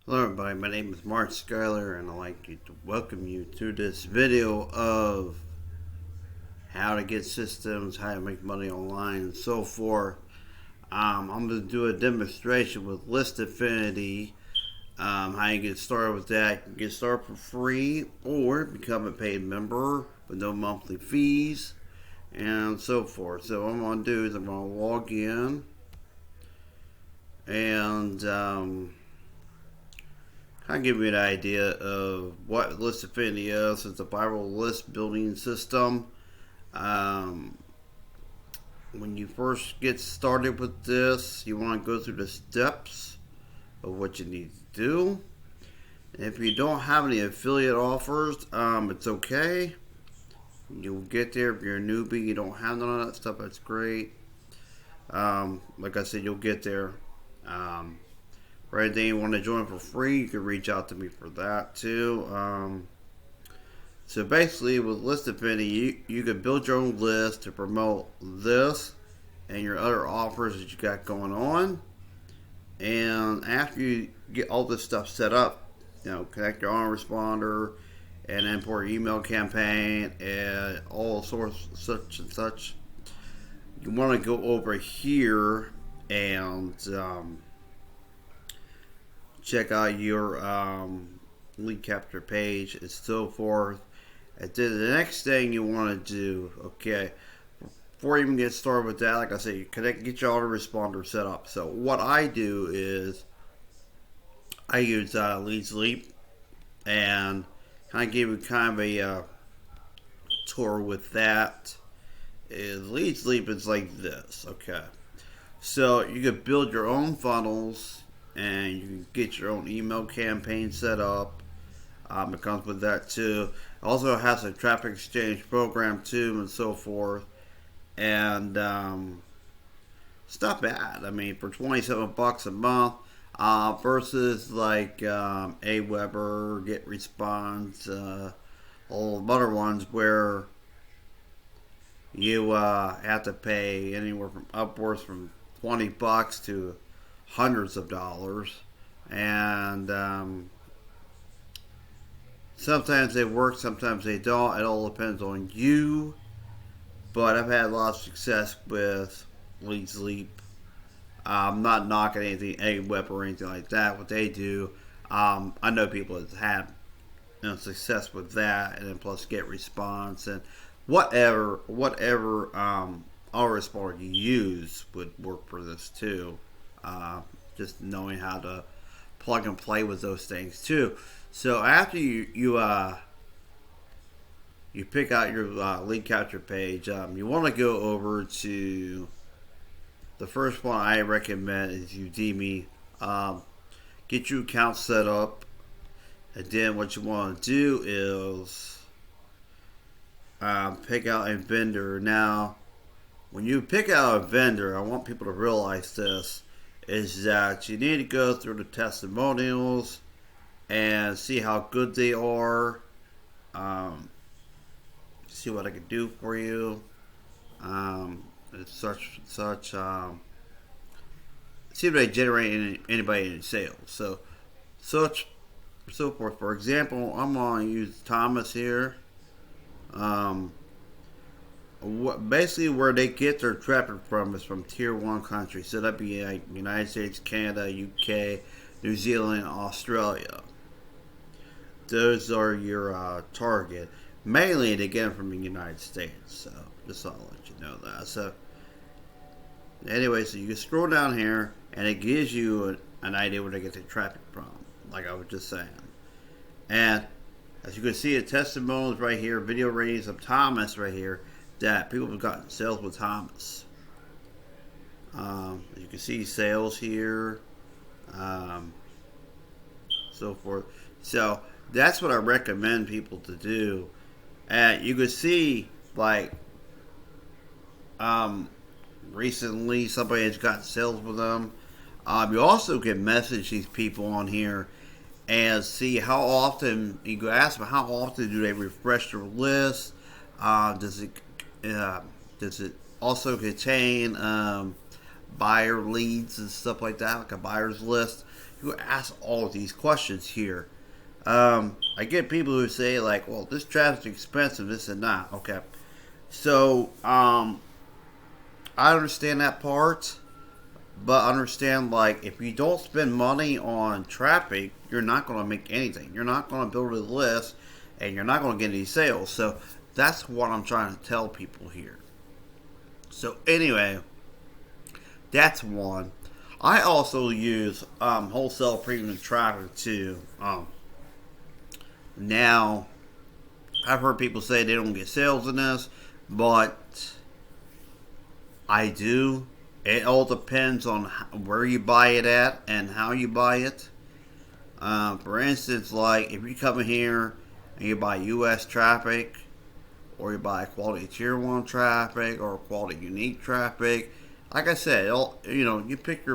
Hello everybody, my name is Mark Schuyler and I'd like to welcome you to this video of how to get systems, how to make money online and so forth. I'm going to do a demonstration with List Affinity, how you get started with that. You can get started for free or become a paid member with no monthly fees and so forth. So what I'm going to do is I'm going to log in and kind of give you an idea of what List Affinity is. It's a viral list building system. Um, when you first get started with this, you want to go through the steps of what you need to do. And if you don't have any affiliate offers, it's okay. You'll get there. If you're a newbie, you don't have none of that stuff, that's great. Like I said, you'll get there. For anything you want to join for free, you can reach out to me for that too. So basically, with List Affinity, you can build your own list to promote this and your other offers that you got going on. And after you get all this stuff set up, connect your autoresponder and import your email campaign and all sorts such and such. You want to go over here and check out your lead capture page and so forth. And then the next thing you want to do, okay, before you even get started with that, like I said, you get your autoresponder set up. So what I do is I use Leads Leap and kind of give you kind of a tour with that. Leads Leap is like this, okay. So you can build your own funnels and you can get your own email campaign set up. It comes with that too. It also has a traffic exchange program too, and so forth. And it's not bad. I mean, for $27 a month versus like Aweber, GetResponse, all the other ones where you have to pay anywhere from upwards from $20 to hundreds of dollars, and sometimes they work, sometimes they don't. It all depends on you. But I've had a lot of success with Leads Leap. I'm not knocking anything, Aweber or anything like that. What they do, I know people that had success with that, and then plus GetResponse and whatever autoresponder you use would work for this too. Just knowing how to plug and play with those things too. So after you pick out your lead capture page, you want to go over to the first one I recommend is Udemy. Get your account set up, and then what you want to do is pick out a vendor. Now, when you pick out a vendor, I want people to realize this is that you need to go through the testimonials and see how good they are. See what I can do for you. Such. See if they generate anybody in sales. Such so forth. For example, I'm going to use Thomas here. Basically where they get their traffic from is from tier 1 countries. So that'd be like United States, Canada, UK, New Zealand, Australia. Those are your target. Mainly they get them from the United States. So just I'll let you know that. So anyway, so you can scroll down here and it gives you an idea where they get their traffic from. Like I was just saying. And as you can see, the testimonials right here, video ratings of Thomas right here, that people have gotten sales with Thomas. As you can see, sales here, so forth. So that's what I recommend people to do. And you can see, like, recently somebody has gotten sales with them. You also can message these people on here and see how often. You can ask them how often do they refresh their list. Does it also contain buyer leads and stuff like that, like a buyer's list? you ask all of these questions here. I get people who say like, well, this traffic's expensive, this and that. Okay. So, I understand that part, but understand like if you don't spend money on traffic, you're not going to make anything. You're not going to build a list, and you're not going to get any sales. So that's what I'm trying to tell people here. So anyway, that's one. I also use wholesale premium traffic too. Now, I've heard people say they don't get sales in this, but I do. It all depends on where you buy it at and how you buy it. For instance, like if you come in here and you buy U.S. traffic, or you buy quality tier 1 traffic, or quality unique traffic, like I said, you pick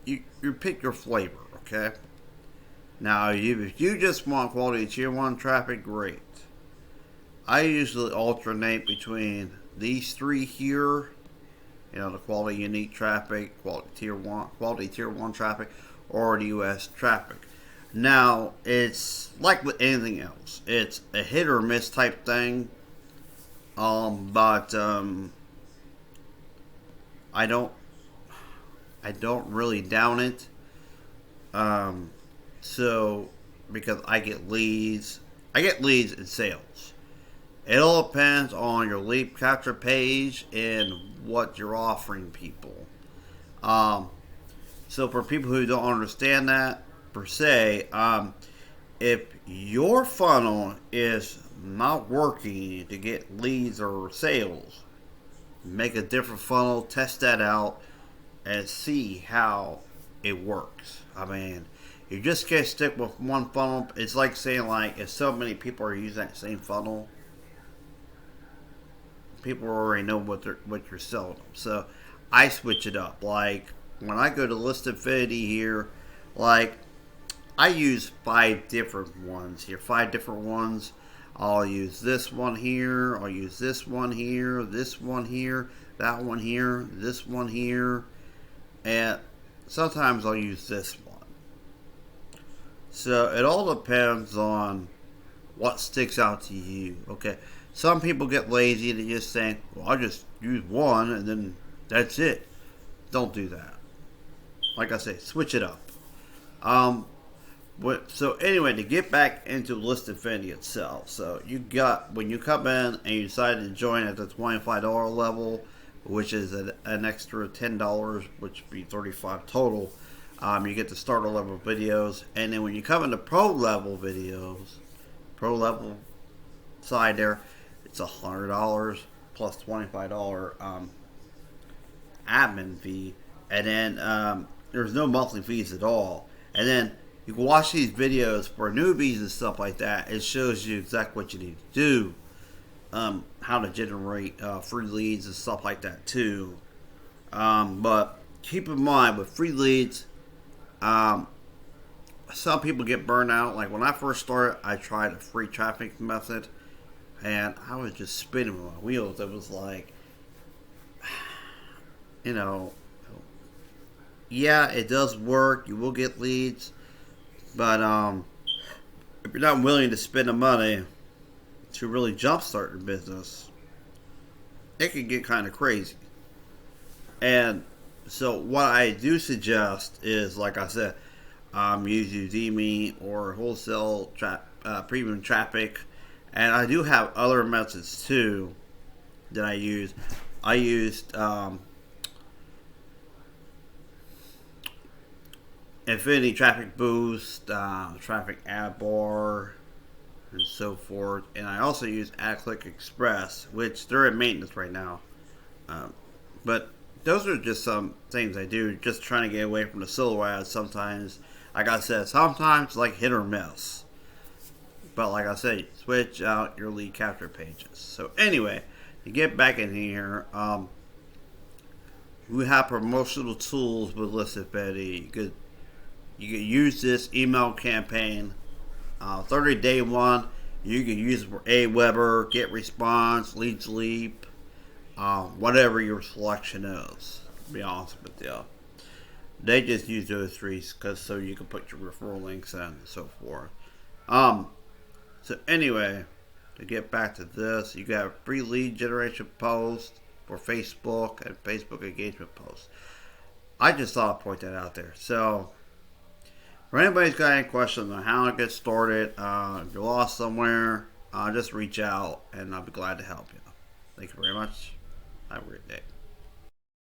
you pick your flavor. Okay. Now, if you just want quality tier 1 traffic, great. I usually alternate between these three here. The quality unique traffic, quality tier 1 traffic, or the US traffic. Now, it's like with anything else. It's a hit or miss type thing. But I don't really down it. So because I get leads and sales. It all depends on your lead capture page and what you're offering people. So for people who don't understand that per se, if your funnel is not working to get leads or sales, make a different funnel, test that out, and see how it works. I mean, you just can't stick with one funnel. It's like saying like if so many people are using that same funnel, people already know what you're selling them. So I switch it up. Like when I go to List Infinity here, like I use 5 different ones here. 5 different ones. I'll use this one here. I'll use this one here. This one here. That one here. This one here. And sometimes I'll use this one. So it all depends on what sticks out to you. Okay. Some people get lazy and they just say, well, I'll just use one and then that's it. Don't do that. Like I say, switch it up. So anyway, to get back into List Infinity itself, so when you come in and you decide to join at the $25 level, which is an extra $10, which would be $35 total, you get the starter level videos, and then when you come into pro level side there, it's $100 plus $25 admin fee, and then there's no monthly fees at all, and then you can watch these videos for newbies and stuff like that. It shows you exactly what you need to do, how to generate free leads and stuff like that too. But keep in mind with free leads, some people get burned out. Like when I first started, I tried a free traffic method, and I was just spinning my wheels. It was like, yeah, it does work. You will get leads. But if you're not willing to spend the money to really jumpstart your business, it can get kind of crazy. And so what I do suggest is, like I said, use Udemy or wholesale premium traffic. And I do have other methods too that I use. I used Infinity Traffic Boost, Traffic Ad Bar, and so forth. And I also use AdClick Express, which they're in maintenance right now. But those are just some things I do, just trying to get away from the solo ads sometimes. Like I said, sometimes like hit or miss. But like I said, switch out your lead capture pages. So anyway, to get back in here, we have promotional tools with List Infinity. You can use this email campaign, 30-day one. You can use it for Aweber, GetResponse, Leads Leap, whatever your selection is. To be honest with you. They just use those three because so you can put your referral links in and so forth. Um, so anyway, to get back to this, you got free lead generation posts for Facebook and Facebook engagement posts. I just thought I'd point that out there. So, for anybody's got any questions on how to get started, if you're lost somewhere, just reach out and I'll be glad to help you. Thank you very much. Have a great day.